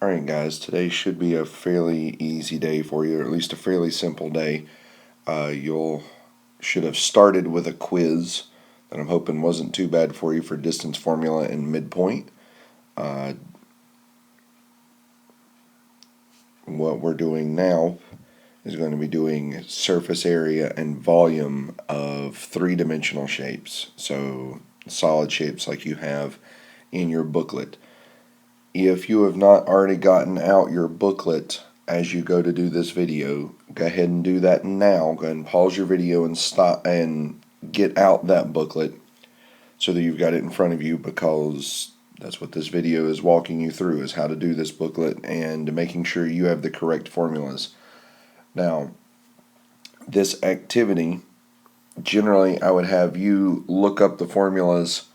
Alright guys, today should be a fairly easy day for you, or at least a fairly simple day. You'll should have started with a quiz that I'm hoping wasn't too bad for you for distance formula and midpoint. What we're doing now is going to be doing surface area and volume of three-dimensional shapes, so solid shapes like you have in your booklet. If you have not already gotten out your booklet as you go to do this video, go ahead and do that now. Go ahead and pause your video and stop and get out that booklet so that you've got it in front of you, because that's what this video is walking you through, is how to do this booklet and making sure you have the correct formulas. Now, this activity, generally I would have you look up the formulas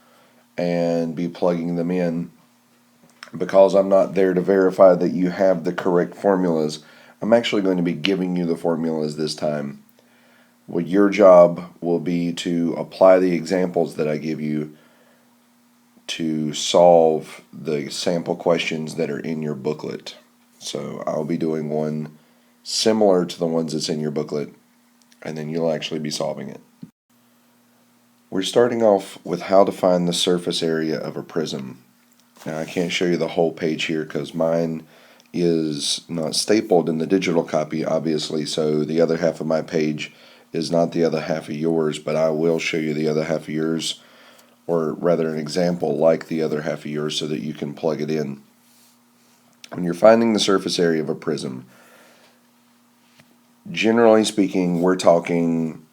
and be plugging them in. Because I'm not there to verify that you have the correct formulas, I'm actually going to be giving you the formulas this time. What your job will be to apply the examples that I give you to solve the sample questions that are in your booklet. So I'll be doing one similar to the ones that's in your booklet, and then you'll actually be solving it. We're starting off with how to find the surface area of a prism. Now I can't show you the whole page here because mine is not stapled in the digital copy, obviously, so the other half of my page is not the other half of yours, but I will show you the other half of yours, or rather an example like the other half of yours, so that you can plug it in. When you're finding the surface area of a prism, generally speaking, we're talking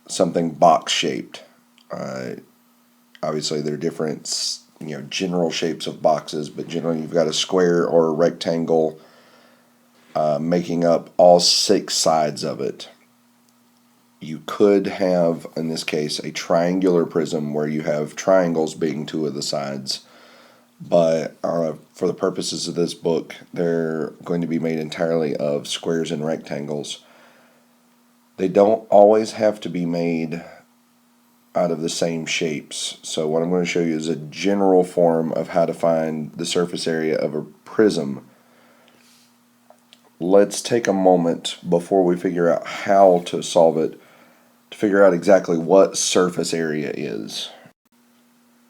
something box shaped. Obviously there are different general shapes of boxes, but generally you've got a square or a rectangle making up all 6 sides of it. You could have, in this case, a triangular prism where you have triangles being 2 of the sides, but for the purposes of this book, they're going to be made entirely of squares and rectangles. They don't always have to be made out of the same shapes. So what I'm going to show you is a general form of how to find the surface area of a prism. Let's take a moment before we figure out how to solve it to figure out exactly what surface area is.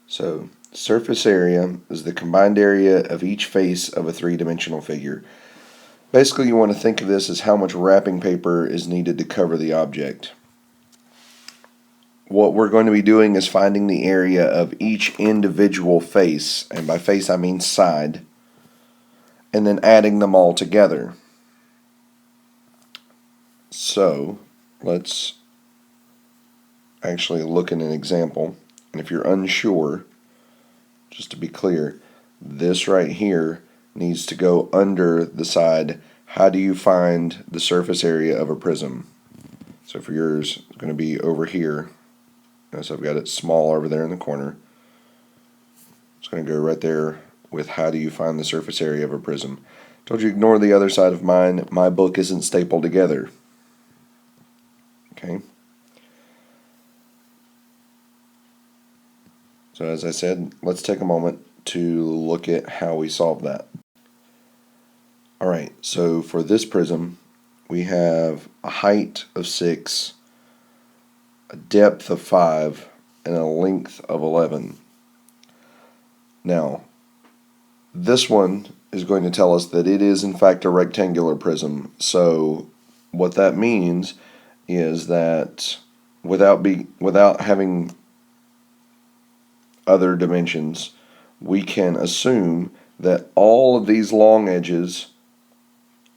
So surface area is the combined area of each face of a three-dimensional figure. Basically, you want to think of this as how much wrapping paper is needed to cover the object. What we're going to be doing is finding the area of each individual face, and by face I mean side, and then adding them all together. So let's actually look at an example, and if you're unsure, just to be clear, this right here needs to go under the side. How do you find the surface area of a prism? So for yours, it's going to be over here. So I've got it small over there in the corner. It's going to go right there with how do you find the surface area of a prism. Told you ignore the other side of mine. My book isn't stapled together. Okay. So as I said, let's take a moment to look at how we solve that. Alright, so for this prism, we have a height of 6, a depth of 5, and a length of 11. Now, this one is going to tell us that it is in fact a rectangular prism. So what that means is that without having other dimensions, we can assume that all of these long edges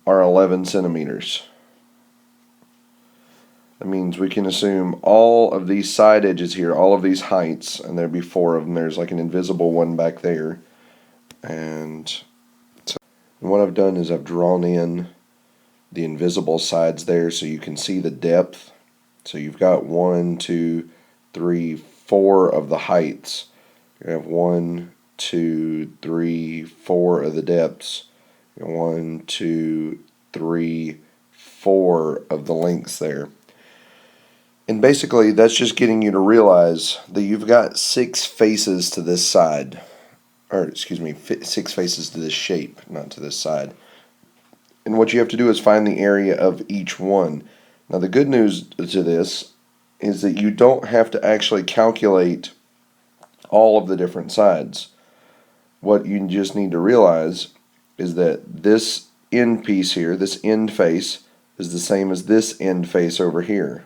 are 11 centimeters. That means we can assume all of these side edges here, all of these heights, and there'd be 4 of them. There's like an invisible one back there. And what I've done is I've drawn in the invisible sides there so you can see the depth. So you've got 1, 2, 3, 4 of the heights. You have 1, 2, 3, 4 of the depths. 1, 2, 3, 4 of the lengths there. And basically that's just getting you to realize that you've got 6 faces to this side. or excuse me, 6 faces to this shape, not to this side. And what you have to do is find the area of each one. Now the good news to this is that you don't have to actually calculate all of the different sides. What you just need to realize is that this end piece here, this end face, is the same as this end face over here.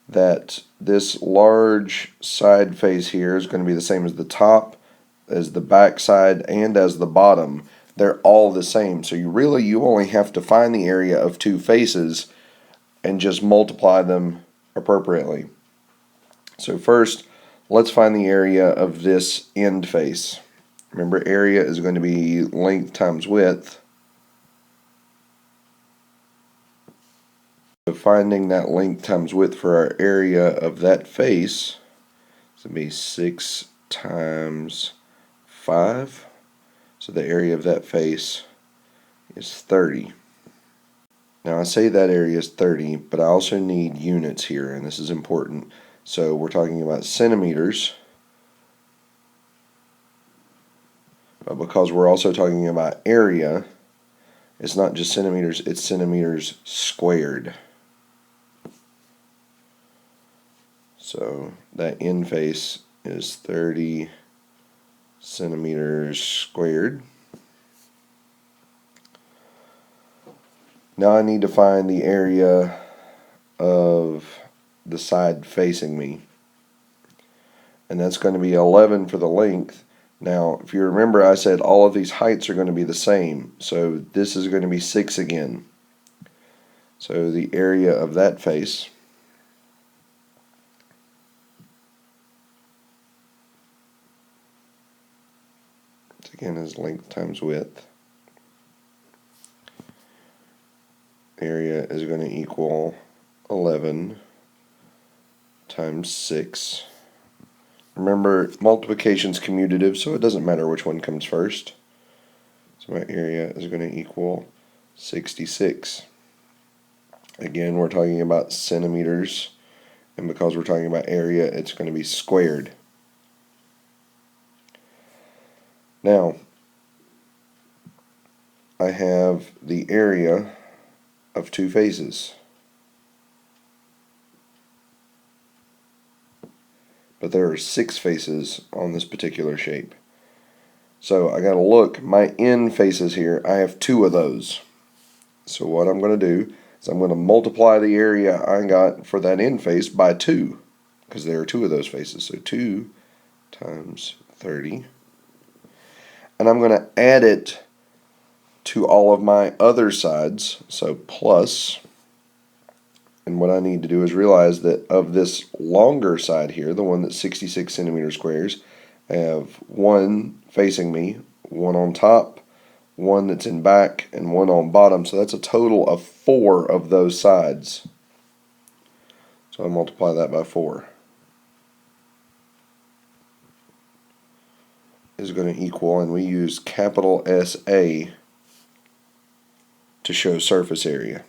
That this large side face here is going to be the same as the top, as the back side, and as the bottom. They're all the same. So you only have to find the area of 2 faces and just multiply them appropriately. So first, let's find the area of this end face. Remember, area is going to be length times width. So finding that length times width for our area of that face is going to be 6 times 5. So the area of that face is 30. Now I say that area is 30, but I also need units here, and this is important. So we're talking about centimeters, but because we're also talking about area, it's not just centimeters, it's centimeters squared. So that end face is 30 centimeters squared. Now I need to find the area of the side facing me, and that's going to be 11 for the length. Now if you remember, I said all of these heights are going to be the same, so this is going to be 6 again. So the area of that face again is length times width. Area is going to equal 11 times 6. Remember, multiplication's commutative, so it doesn't matter which one comes first. So my area is going to equal 66. Again, we're talking about centimeters, and because we're talking about area, it's going to be squared. Now, I have the area of 2 faces. But there are 6 faces on this particular shape. So I gotta look, my end faces here, I have 2 of those. So what I'm gonna do is I'm gonna multiply the area I got for that end face by 2, because there are 2 of those faces. So 2 times 30. And I'm gonna add it to all of my other sides, so plus, and what I need to do is realize that of this longer side here, the one that's 66 centimeter squares, I have 1 facing me, 1 on top, 1 that's in back, and 1 on bottom, so that's a total of 4 of those sides. So I multiply that by 4. Is going to equal, and we use capital SA to show surface area.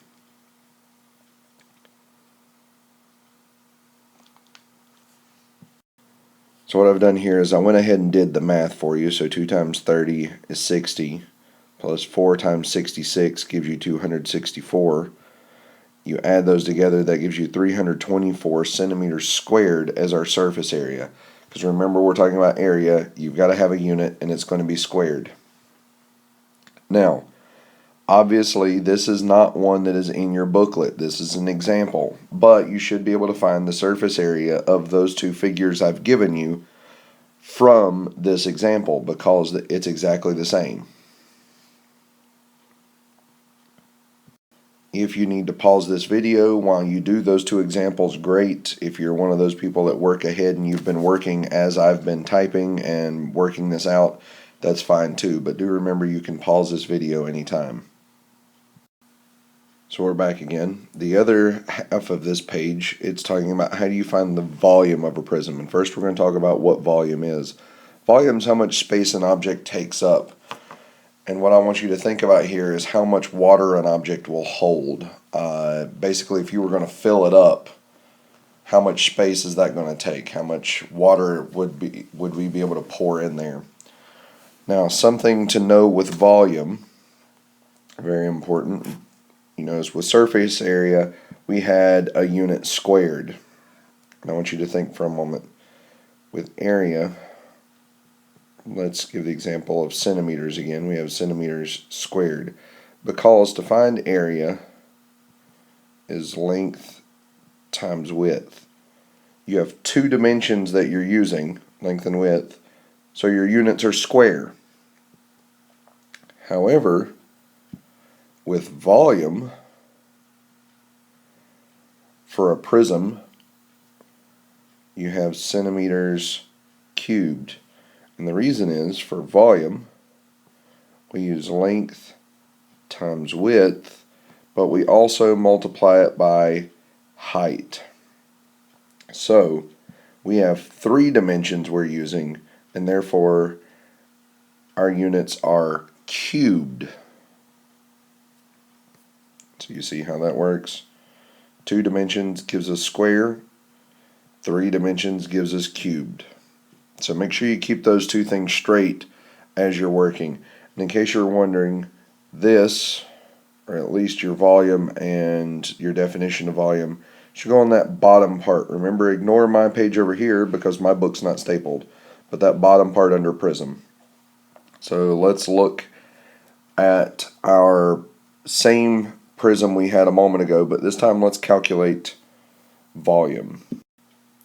So what I've done here is I went ahead and did the math for you. So 2 times 30 is 60, plus 4 times 66 gives you 264. You add those together, that gives you 324 centimeters squared as our surface area. Because remember, we're talking about area, you've got to have a unit, and it's going to be squared. Now, obviously, this is not one that is in your booklet. This is an example. But you should be able to find the surface area of those 2 figures I've given you from this example, because it's exactly the same. If you need to pause this video while you do those 2 examples, great. If you're one of those people that work ahead and you've been working as I've been typing and working this out, that's fine too. But do remember, you can pause this video anytime. So we're back again. The other half of this page, it's talking about how do you find the volume of a prism. And first we're going to talk about what volume is. Volume is how much space an object takes up. And what I want you to think about here is how much water an object will hold. Basically, if you were going to fill it up, how much space is that going to take? How much water would we be able to pour in there? Now, something to know with volume, very important. You notice with surface area, we had a unit squared. And I want you to think for a moment. With area, let's give the example of centimeters again. We have centimeters squared. Because to find area is length times width. You have two dimensions that you're using, length and width, so your units are square. However, with volume, for a prism, you have centimeters cubed. And the reason is, for volume, we use length times width, but we also multiply it by height. So we have three dimensions we're using, and therefore our units are cubed. So you see how that works? 2 dimensions gives us square, 3 dimensions gives us cubed. So make sure you keep those two things straight as you're working. And in case you're wondering, this, or at least your volume and your definition of volume, should go on that bottom part. Remember, ignore my page over here because my book's not stapled, but that bottom part under prism. So let's look at our same prism we had a moment ago, but this time let's calculate volume.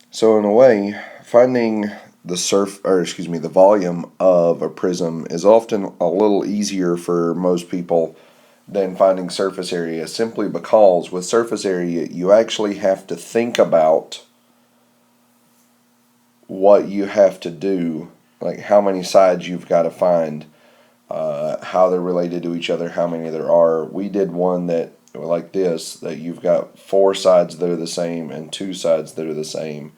So in a way, finding the volume of a prism is often a little easier for most people than finding surface area, simply because with surface area you actually have to think about what you have to do, like how many sides you've got to find, how they're related to each other, how many there are. We did one that like this, that you've got 4 sides that are the same and 2 sides that are the same.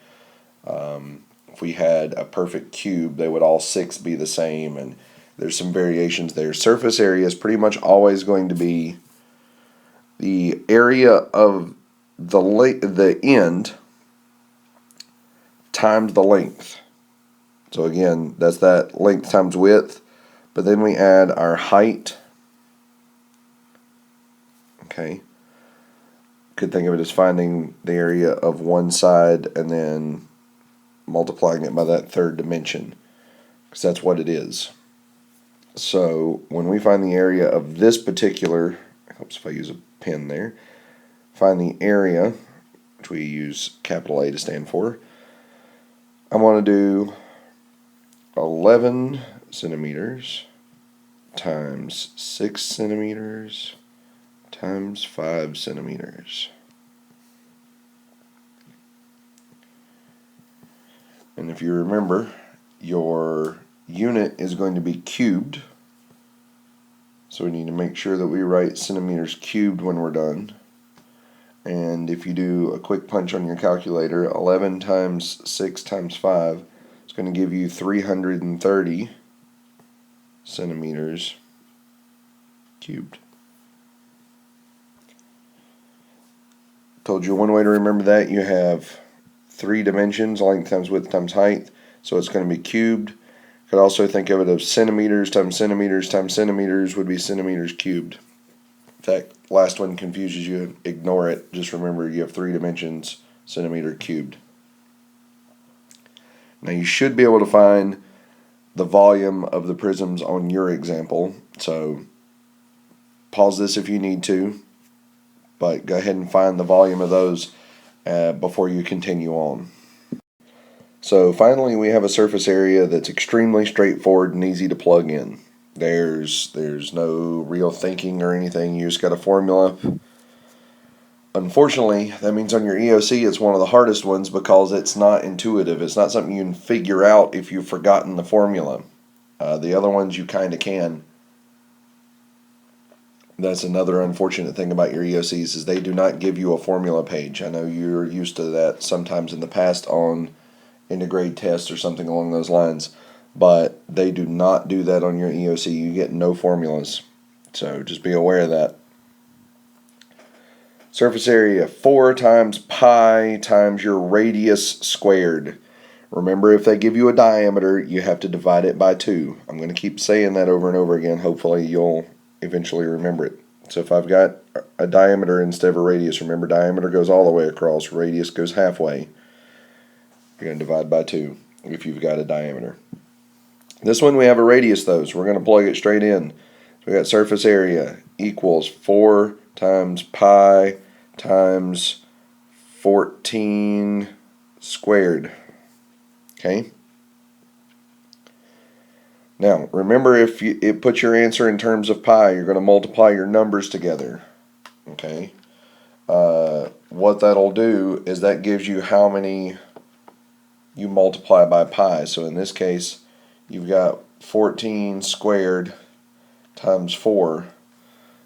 If we had a perfect cube, they would all 6 be the same, and there's some variations there. Surface area is pretty much always going to be the area of the end times the length. So again, that's that length times width, but then we add our height. Okay. Could think of it as finding the area of one side and then multiplying it by that third dimension, because that's what it is. So when we find the area of this particular, helps if I use a pen there, find the area, which we use capital A to stand for, I want to do 11 centimeters times 6 centimeters times 5 centimeters. And if you remember, your unit is going to be cubed, so we need to make sure that we write centimeters cubed when we're done. And if you do a quick punch on your calculator, 11 times 6 times 5 is going to give you 330 centimeters cubed. Told you one way to remember that. You have 3 dimensions, length times width times height, so it's going to be cubed. Could also think of it as centimeters times centimeters times centimeters would be centimeters cubed. In fact, last one confuses you, ignore it. Just remember you have 3 dimensions, centimeter cubed. Now you should be able to find the volume of the prisms on your example, so pause this if you need to, but go ahead and find the volume of those before you continue on. So finally we have a surface area that's extremely straightforward and easy to plug in. There's no real thinking or anything. You just got a formula. Unfortunately, that means on your EOC it's one of the hardest ones because it's not intuitive. It's not something you can figure out if you've forgotten the formula. The other ones you kind of can. That's another unfortunate thing about your EOCs is they do not give you a formula page. I know you're used to that sometimes in the past on end-of-grade tests or something along those lines, but they do not do that on your EOC. You get no formulas, so just be aware of that. Surface area 4 times pi times your radius squared. Remember, if they give you a diameter, you have to divide it by 2. I'm going to keep saying that over and over again. Hopefully you'll eventually remember it. So if I've got a diameter instead of a radius, remember diameter goes all the way across, radius goes halfway. You're going to divide by 2 if you've got a diameter. This one we have a radius though, so we're going to plug it straight in. So we got surface area equals 4 times pi times 14 squared. Okay. Now, remember, if it puts your answer in terms of pi, you're going to multiply your numbers together. Okay. What that'll do is that gives you how many you multiply by pi. So in this case, you've got 14 squared times 4,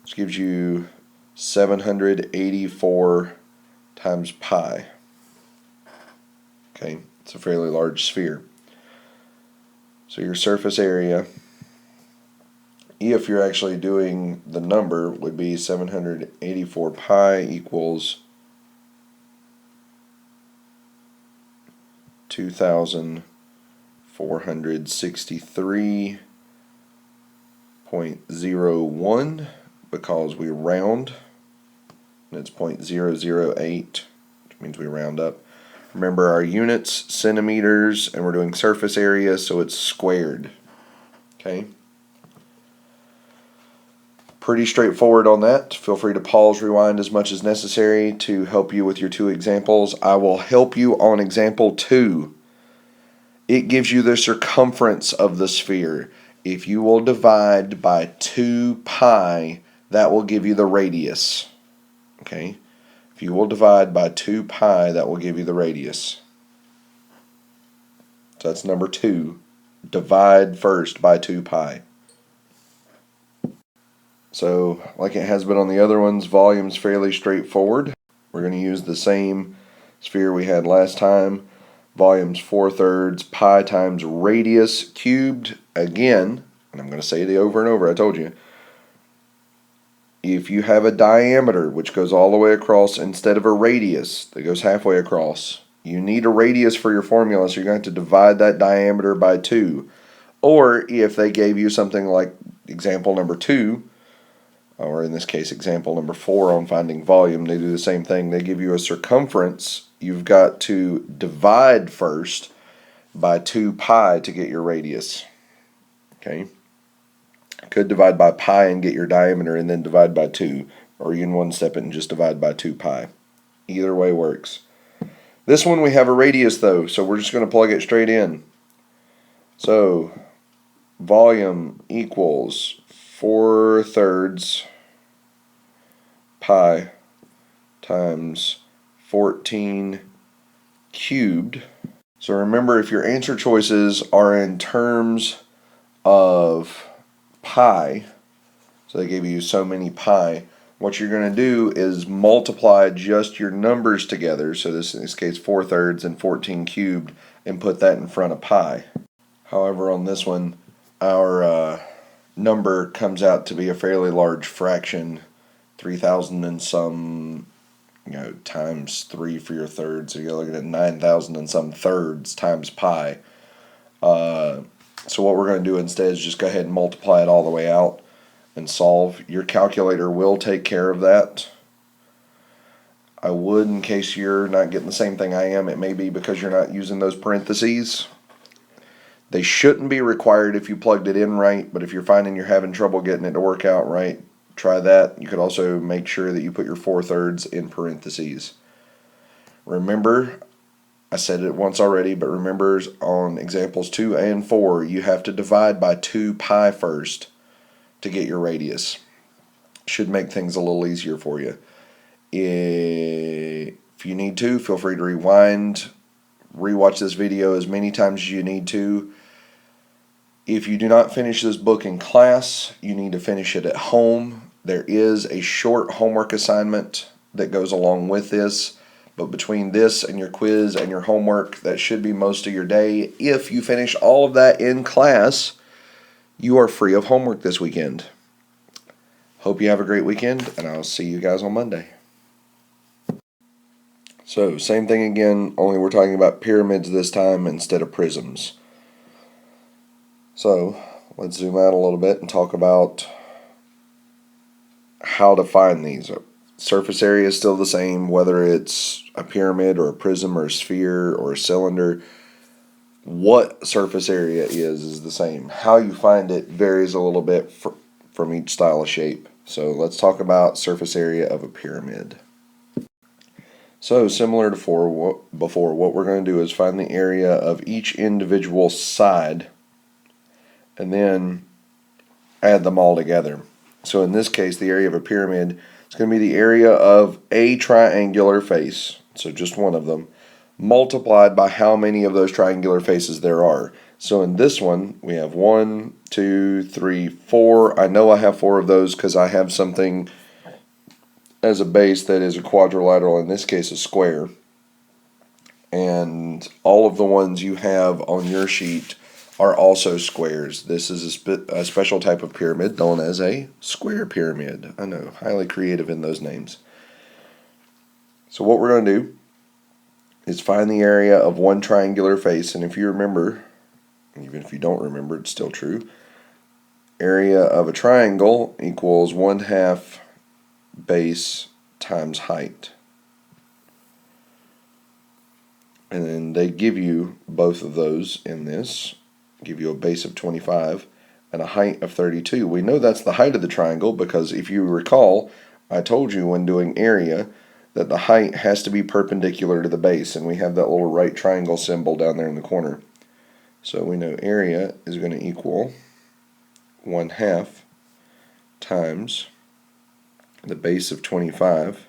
which gives you 784 times pi. Okay, it's a fairly large sphere. So your surface area, if you're actually doing the number, would be 784 pi equals 2,463.01 because we round, and it's 0.008, which means we round up. Remember our units, centimeters, and we're doing surface area, so it's squared. Okay. Pretty straightforward on that. Feel free to pause, rewind as much as necessary to help you with your 2 examples. I will help you on example 2. It gives you the circumference of the sphere. If you will divide by 2 pi, that will give you the radius. Okay. If you will divide by 2 pi, that will give you the radius. So that's number 2. Divide first by 2 pi. So, like it has been on the other ones, volume's fairly straightforward. We're going to use the same sphere we had last time. Volume's 4/3 pi times radius cubed again. And I'm going to say it over and over, I told you. If you have a diameter which goes all the way across instead of a radius that goes halfway across, you need a radius for your formula, so you're going to have to divide that diameter by 2. Or if they gave you something like example number 2, or in this case example number 4 on finding volume, they do the same thing. They give you a circumference. You've got to divide first by 2 pi to get your radius. Okay. Could divide by pi and get your diameter and then divide by 2, or you can one-step it and just divide by 2 pi. Either way works. This one we have a radius though, so we're just going to plug it straight in. So volume equals 4/3 pi times 14 cubed. So remember, if your answer choices are in terms of pi, so they gave you so many pi, what you're going to do is multiply just your numbers together, so this in this case 4/3 and 14 cubed, and put that in front of pi. However, on this one, our number comes out to be a fairly large fraction, 3,000 and some, times 3 for your thirds, so you're looking at 9,000 and some thirds times pi. So what we're going to do instead is just go ahead and multiply it all the way out and solve. Your calculator will take care of that. I would, in case you're not getting the same thing I am, it may be because you're not using those parentheses. They shouldn't be required if you plugged it in right, but if you're finding you're having trouble getting it to work out right, try that. You could also make sure that you put your 4/3 in parentheses. Remember, I said it once already, but remember on examples 2 and 4, you have to divide by 2 pi first to get your radius. Should make things a little easier for you. If you need to, feel free to rewind, rewatch this video as many times as you need to. If you do not finish this book in class, you need to finish it at home. There is a short homework assignment that goes along with this. But between this and your quiz and your homework, that should be most of your day. If you finish all of that in class, you are free of homework this weekend. Hope you have a great weekend, and I'll see you guys on Monday. So same thing again, only we're talking about pyramids this time instead of prisms. So let's zoom out a little bit and talk about how to find these. Surface area is still the same, whether it's a pyramid or a prism or a sphere or a cylinder. What surface area is the same. How you find it varies a little bit from each style of shape. So let's talk about surface area of a pyramid. So similar to before, what we're going to do is find the area of each individual side and then add them all together. So in this case, the area of a pyramid is going to be the area of a triangular face, so just one of them, multiplied by how many of those triangular faces there are. So in this one, we have 1, 2, 3, 4. I know I have 4 of those because I have something as a base that is a quadrilateral, in this case a square. And all of the ones you have on your sheet are also squares. This is a special type of pyramid known as a square pyramid. I know, highly creative in those names. So what we're going to do is find the area of one triangular face, and if you remember, even if you don't remember, it's still true. Area of a triangle equals 1/2 base times height. And then they give you both of those in this, give you a base of 25 and a height of 32. We know that's the height of the triangle because if you recall, I told you when doing area that the height has to be perpendicular to the base, and we have that little right triangle symbol down there in the corner. So we know area is going to equal 1/2 times the base of 25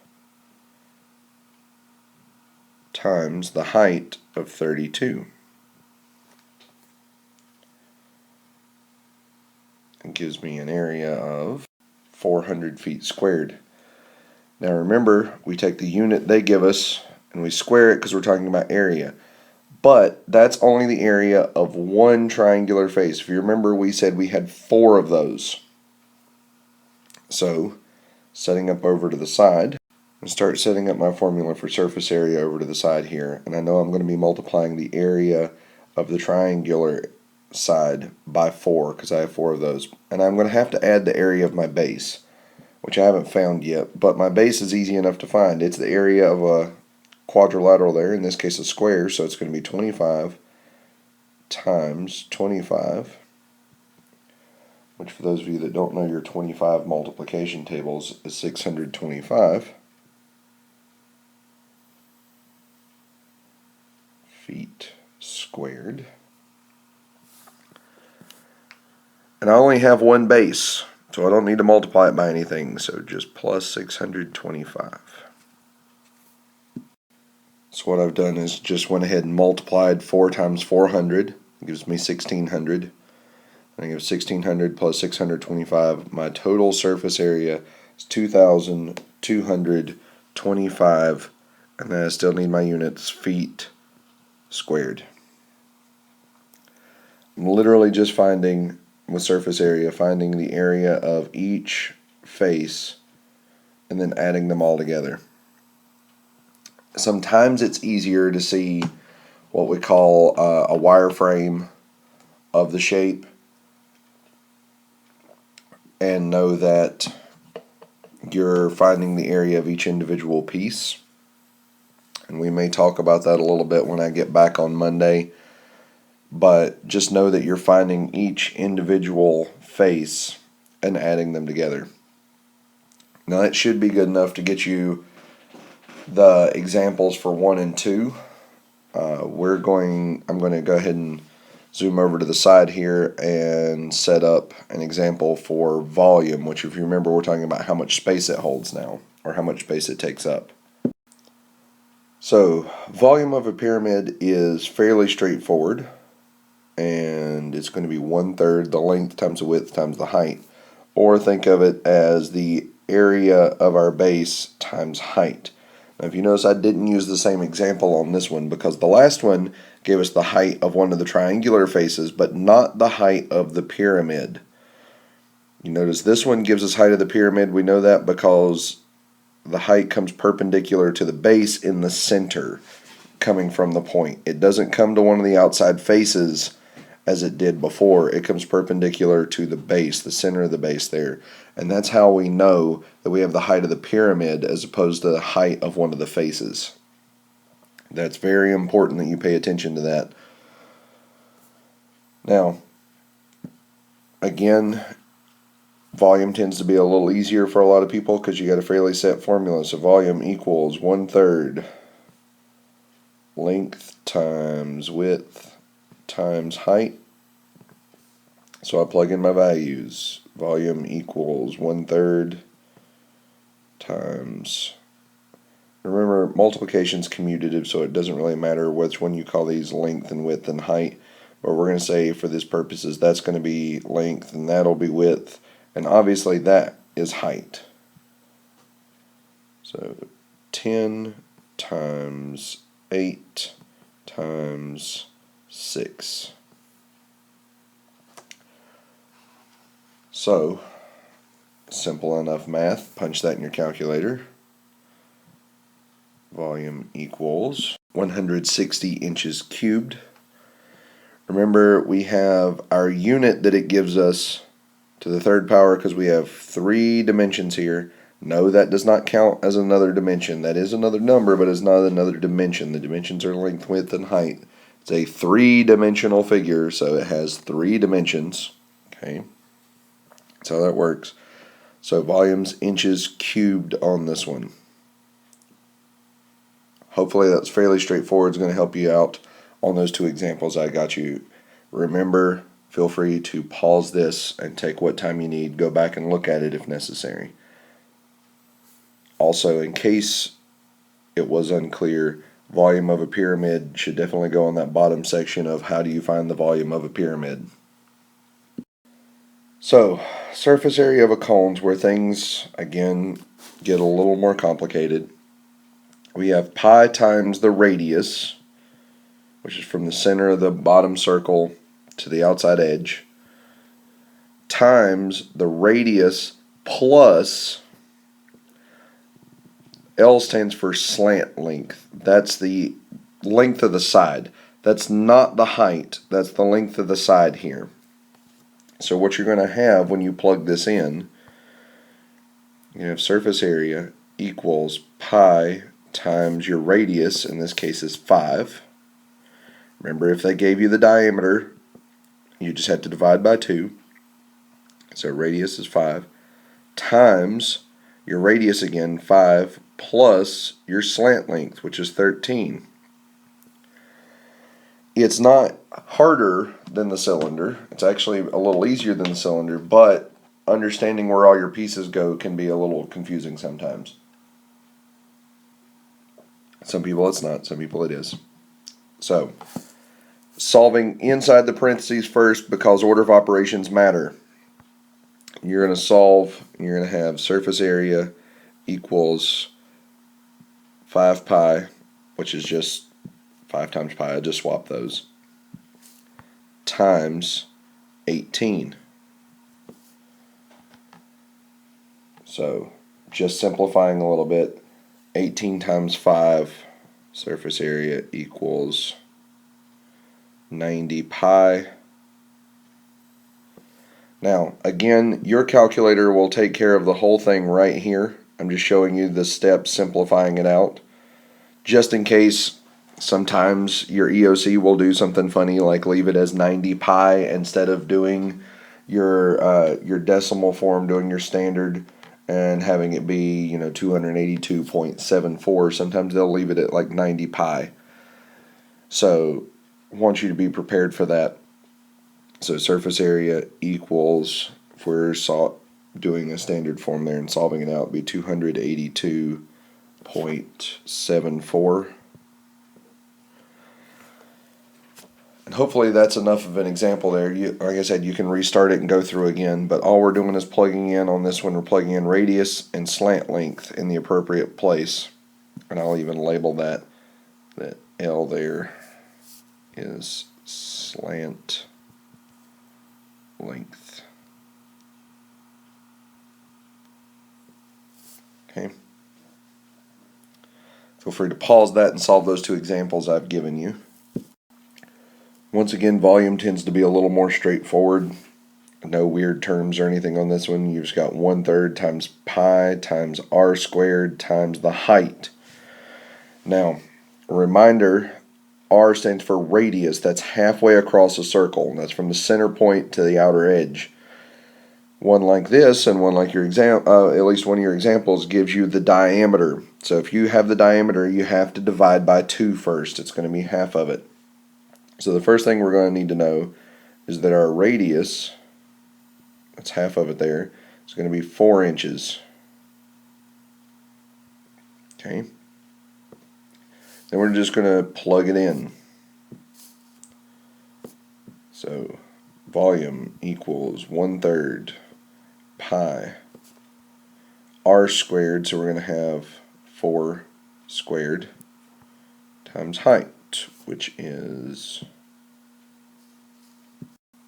times the height of 32. It gives me an area of 400 feet squared. Now remember, we take the unit they give us and we square it because we're talking about area. But that's only the area of one triangular face. If you remember, we said we had 4 of those. So, setting up over to the side, and start setting up my formula for surface area over to the side here. And I know I'm going to be multiplying the area of the triangular side by 4 because I have 4 of those. And I'm going to have to add the area of my base, which I haven't found yet. But my base is easy enough to find. It's the area of a quadrilateral there, in this case a square, so it's going to be 25 times 25, which for those of you that don't know your 25 multiplication tables is 625 feet squared. And I only have one base, so I don't need to multiply it by anything, so just plus 625. So what I've done is just went ahead and multiplied 4 times 400. It gives me 1600. And I give 1600 plus 625. My total surface area is 2,225. And then I still need my units, feet squared. I'm literally just finding, with surface area, finding the area of each face and then adding them all together. Sometimes it's easier to see what we call a wireframe of the shape and know that you're finding the area of each individual piece. And we may talk about that a little bit when I get back on Monday. But just know that you're finding each individual face and adding them together. Now that should be good enough to get you the examples for 1 and 2. I'm going to go ahead and zoom over to the side here and set up an example for volume, which if you remember we're talking about how much space it holds now, or how much space it takes up. So volume of a pyramid is fairly straightforward, and it's going to be 1/3 the length times the width times the height, or think of it as the area of our base times height. Now, if you notice, I didn't use the same example on this one because the last one gave us the height of one of the triangular faces, but not the height of the pyramid. You notice this one gives us height of the pyramid. We know that because the height comes perpendicular to the base in the center, coming from the point. It doesn't come to one of the outside faces as it did before. It comes perpendicular to the base, the center of the base there. And that's how we know that we have the height of the pyramid as opposed to the height of one of the faces. That's very important that you pay attention to that. Now, again, volume tends to be a little easier for a lot of people because you got a fairly set formula. So volume equals 1/3 length times width times height. So I plug in my values. Volume equals 1/3 times. Remember, multiplication is commutative, so it doesn't really matter which one you call these, length and width and height. But we're going to say for this purposes that's going to be length and that'll be width. And obviously that is height. So 10 times 8 times 6. So, simple enough math. Punch that in your calculator. Volume equals 160 inches cubed. Remember, we have our unit that it gives us to the third power because we have 3 dimensions here. No, that does not count as another dimension. That is another number, but it's not another dimension. The dimensions are length, width, and height. It's a 3-dimensional figure, so it has 3 dimensions. Okay, that's how that works. So volume's inches cubed on this one. Hopefully that's fairly straightforward. It's going to help you out on those 2 examples I got you. Remember, feel free to pause this and take what time you need. Go back and look at it if necessary. Also, in case it was unclear, volume of a pyramid should definitely go on that bottom section of how do you find the volume of a pyramid. So, surface area of a cone is where things, again, get a little more complicated. We have pi times the radius, which is from the center of the bottom circle to the outside edge, times the radius plus, L stands for slant length. That's the length of the side. That's not the height. That's the length of the side here. So what you're going to have when you plug this in, you have surface area equals pi times your radius, in this case is 5. Remember, if they gave you the diameter, you just have to divide by 2. So radius is 5 times your radius again, 5, plus your slant length, which is 13. It's not harder than the cylinder. It's actually a little easier than the cylinder, but understanding where all your pieces go can be a little confusing sometimes. Some people it's not, some people it is. So, solving inside the parentheses first because order of operations matter. You're going to solve, you're going to have surface area equals 5 pi, which is just 5 times pi, I just swapped those, times 18. So, just simplifying a little bit, 18 times 5, surface area equals 90 pi. Now, again, your calculator will take care of the whole thing right here. I'm just showing you the steps, simplifying it out. Just in case, sometimes your EOC will do something funny like leave it as 90 pi instead of doing your decimal form, doing your standard, and having it be 282.74. Sometimes they'll leave it at like 90 pi. So, I want you to be prepared for that. So surface area equals, if we're doing a standard form there and solving it out, would be 282.74. And hopefully that's enough of an example there. Like I said, you can restart it and go through again, but all we're doing is plugging in on this one. We're plugging in radius and slant length in the appropriate place. And I'll even label that L there is slant length. Okay. Feel free to pause that and solve those two examples I've given you. Once again, volume tends to be a little more straightforward. No weird terms or anything on this one. You've just got 1/3 times pi times r squared times the height. Now, a reminder, r stands for radius. That's halfway across a circle. That's from the center point to the outer edge. One like this and one like your at least one of your examples gives you the diameter. So if you have the diameter, you have to divide by 2 first. It's going to be half of it. So the first thing we're going to need to know is that our radius, that's half of it there, is going to be 4 inches. Okay. Then we're just going to plug it in. So volume equals 1/3 pi r squared, so we're going to have 4 squared times height, which is,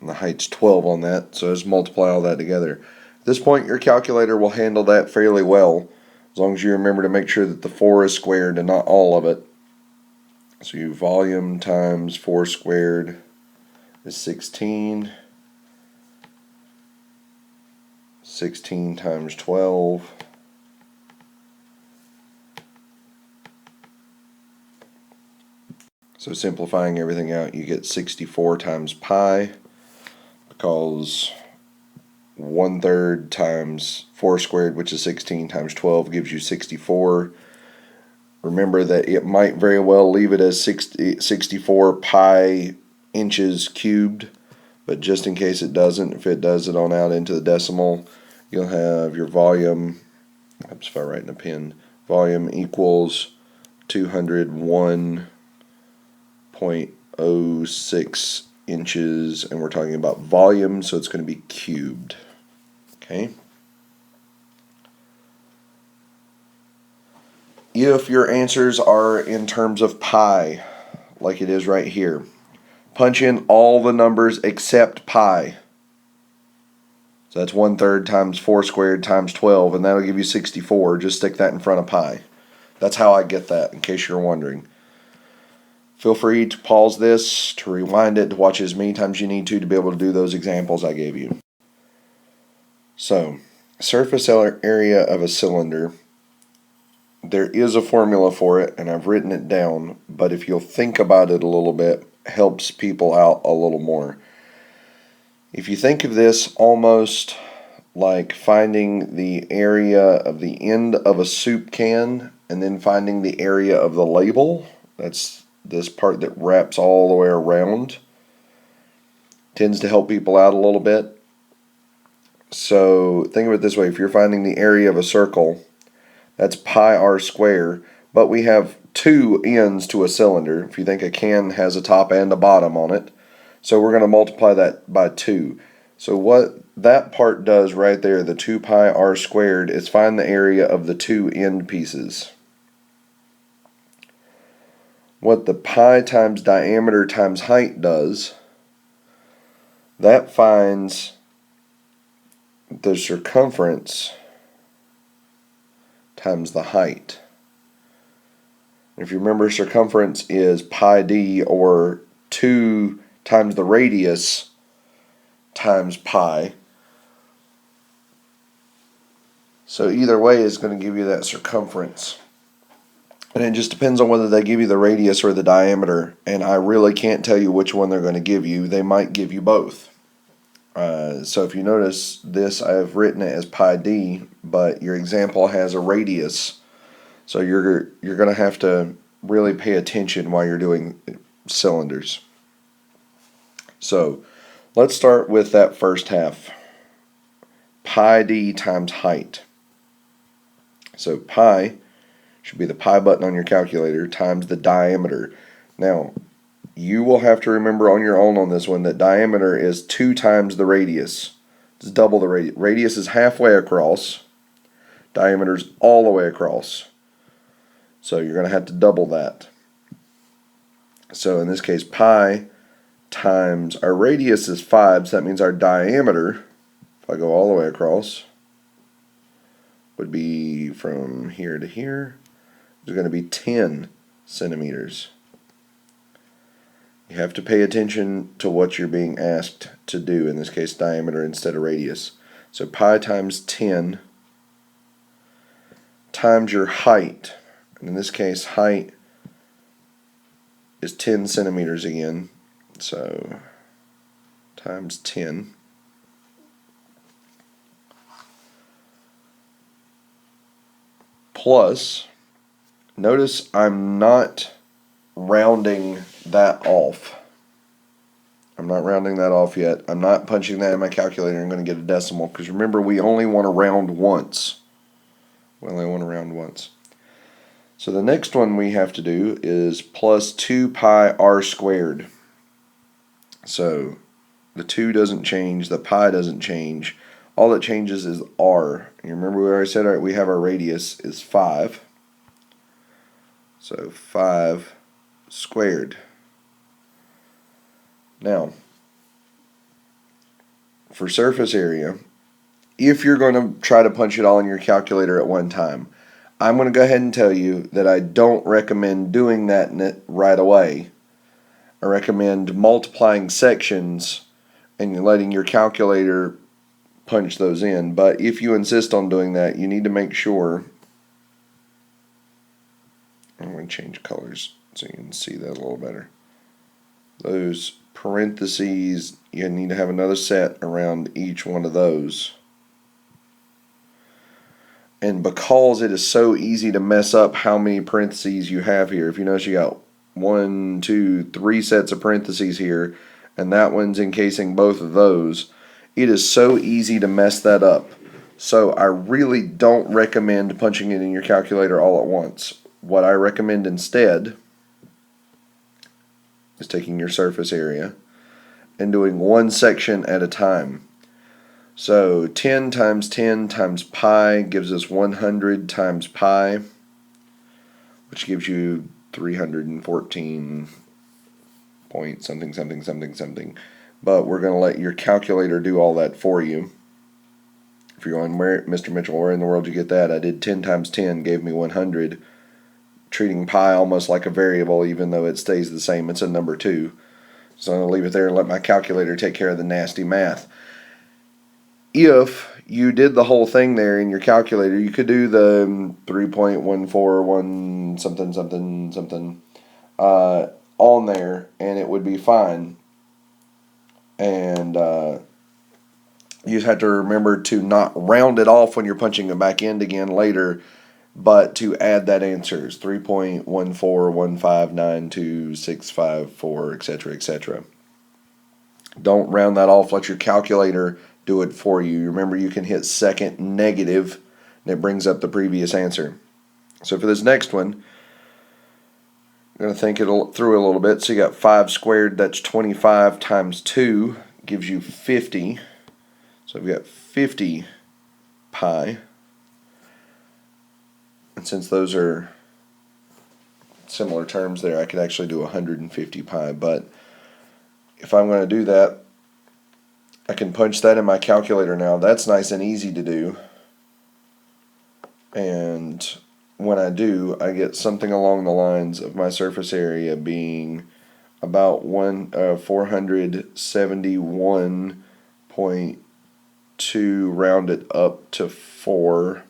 the height's 12 on that, so just multiply all that together. At this point, your calculator will handle that fairly well, as long as you remember to make sure that the 4 is squared and not all of it. So you volume times 4 squared is 16. 16 times 12. So simplifying everything out, you get 64 times pi, because 1/3 times 4 squared, which is 16, times 12 gives you 64. Remember that it might very well leave it as 64 pi inches cubed, but just in case it doesn't, if it does it on out into the decimal, you'll have your volume, if I write in a pen, volume equals 201.06 inches, and we're talking about volume, so it's going to be cubed. Okay. If your answers are in terms of pi, like it is right here, punch in all the numbers except pi. So that's 1/3 times 4 squared times 12, and that'll give you 64. Just stick that in front of pi. That's how I get that, in case you're wondering. Feel free to pause this, to rewind it, to watch it as many times you need to be able to do those examples I gave you. So, surface area of a cylinder, there is a formula for it, and I've written it down, but if you'll think about it a little bit, helps people out a little more. If you think of this almost like finding the area of the end of a soup can and then finding the area of the label, that's this part that wraps all the way around, tends to help people out a little bit. So think of it this way: if you're finding the area of a circle, that's pi r squared, but we have 2 ends to a cylinder. If you think a can has a top and a bottom on it, so we're going to multiply that by 2. So what that part does right there, the 2 pi r squared, is find the area of the 2 end pieces. What the pi times diameter times height does, that finds the circumference times the height. If you remember, circumference is pi d, or 2 times the radius times pi. So either way is going to give you that circumference. And it just depends on whether they give you the radius or the diameter, and I really can't tell you which one they're going to give you. They might give you both. So if you notice this, I've written it as pi d, but your example has a radius. So you're going to have to really pay attention while you're doing cylinders. So let's start with that first half. Pi d times height. So pi should be the pi button on your calculator times the diameter. Now, you will have to remember on your own on this one that diameter is 2 times the radius. It's double the radius. Radius is halfway across. Diameter is all the way across. So you're going to have to double that. So in this case, pi times our radius is 5, so that means our diameter, if I go all the way across, would be from here to here. is going to be 10 centimeters. You have to pay attention to what you're being asked to do, in this case diameter instead of radius. So pi times 10 times your height, and in this case height is 10 centimeters again, so times 10 plus, notice I'm not rounding that off. I'm not rounding that off yet. I'm not punching that in my calculator and going to get a decimal, because remember, we only want to round once. We only want to round once. So the next one we have to do is plus 2 pi r squared. So the 2 doesn't change, the pi doesn't change. All that changes is r. You remember we already said we have our radius is 5. So 5 squared. Now, for surface area, if you're going to try to punch it all in your calculator at one time, I'm going to go ahead and tell you that I don't recommend doing that right away. I recommend multiplying sections and letting your calculator punch those in. But if you insist on doing that, you need to make sure. I'm going to change colors so you can see that a little better. Those parentheses, you need to have another set around each one of those. And because it is so easy to mess up how many parentheses you have here, if you notice you got 1, 2, 3 sets of parentheses here, and that one's encasing both of those, it is so easy to mess that up. So I really don't recommend punching it in your calculator all at once. What I recommend instead is taking your surface area and doing one section at a time. So 10 times pi gives us 100 times pi, which gives you 314 point something something something something. But we're going to let your calculator do all that for you. If you're going, Mr. Mitchell, where in the world did you get that? I did 10 times 10 gave me 100, treating pi almost like a variable, even though it stays the same. It's a number 2. So I'm going to leave it there and let my calculator take care of the nasty math. If you did the whole thing there in your calculator, you could do the 3.141 something something something on there, and it would be fine. And you just have to remember to not round it off when you're punching it back in again later, but to add that answer is 3.141592654, etc., etc. Don't round that off. Let your calculator do it for you. Remember, you can hit second negative, and it brings up the previous answer. So for this next one, I'm going to think it through a little bit. So you got 5 squared, that's 25 times 2 gives you 50. So we've got 50 pi. And since those are similar terms there, I could actually do 150 pi. But if I'm going to do that, I can punch that in my calculator now. That's nice and easy to do. And when I do, I get something along the lines of my surface area being about 471.2 rounded up to 4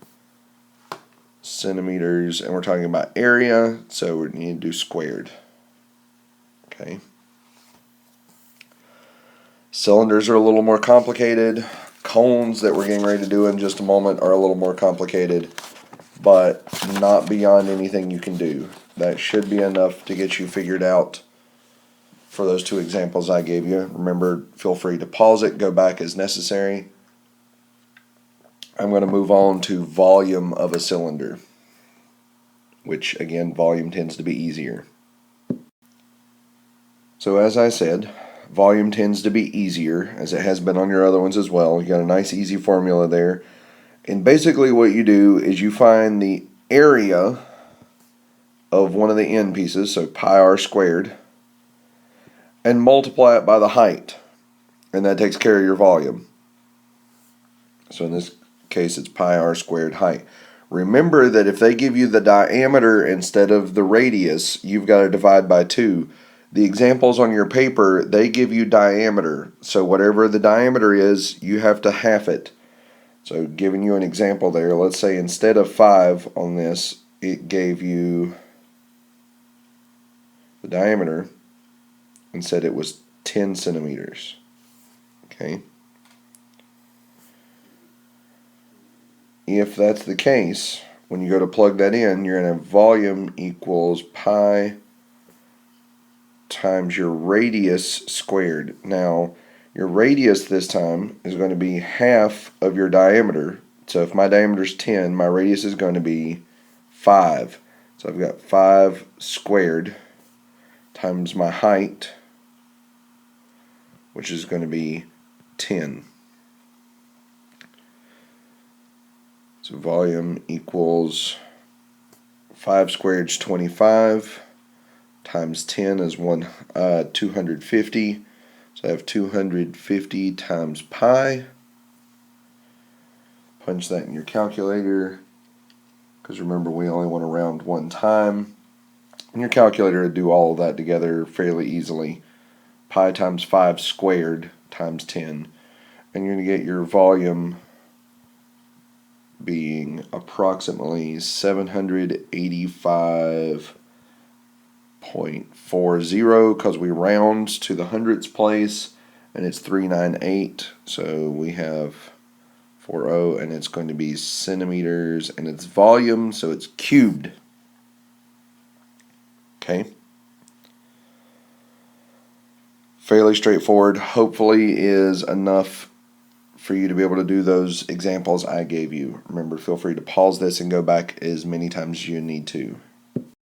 centimeters, and we're talking about area, so we need to do squared. Okay. Cylinders are a little more complicated. Cones that we're getting ready to do in just a moment are a little more complicated, but not beyond anything you can do. That should be enough to get you figured out for those 2 examples I gave you. Remember, feel free to pause it, go back as necessary. I'm going to move on to volume of a cylinder, which again, volume tends to be easier. So as I said, volume tends to be easier, as it has been on your other ones as well. You got a nice easy formula there. And basically what you do is you find the area of one of the end pieces, so pi r squared, and multiply it by the height. And that takes care of your volume. So in this case, it's pi r squared height. Remember that if they give you the diameter instead of the radius, you've got to divide by 2. The examples on your paper, they give you diameter. So whatever the diameter is, you have to half it. So giving you an example there, let's say instead of 5 on this, it gave you the diameter and said it was 10 centimeters. Okay. If that's the case, when you go to plug that in, you're going to have volume equals pi times your radius squared. Now, your radius this time is going to be half of your diameter. So if my diameter is 10, my radius is going to be 5. So I've got 5 squared times my height, which is going to be 10. So volume equals 5 squared is 25 times 10 is 250. So I have 250 times pi. Punch that in your calculator, because remember we only want to round one time. And your calculator will do all of that together fairly easily. Pi times 5 squared times 10. And you're going to get your volume being approximately 785.40, because we round to the hundredths place, and it's 398. So we have 40, and it's going to be centimeters, and it's volume, so it's cubed. Okay. Fairly straightforward. Hopefully is enough for you to be able to do those examples I gave you. Remember, feel free to pause this and go back as many times as you need to.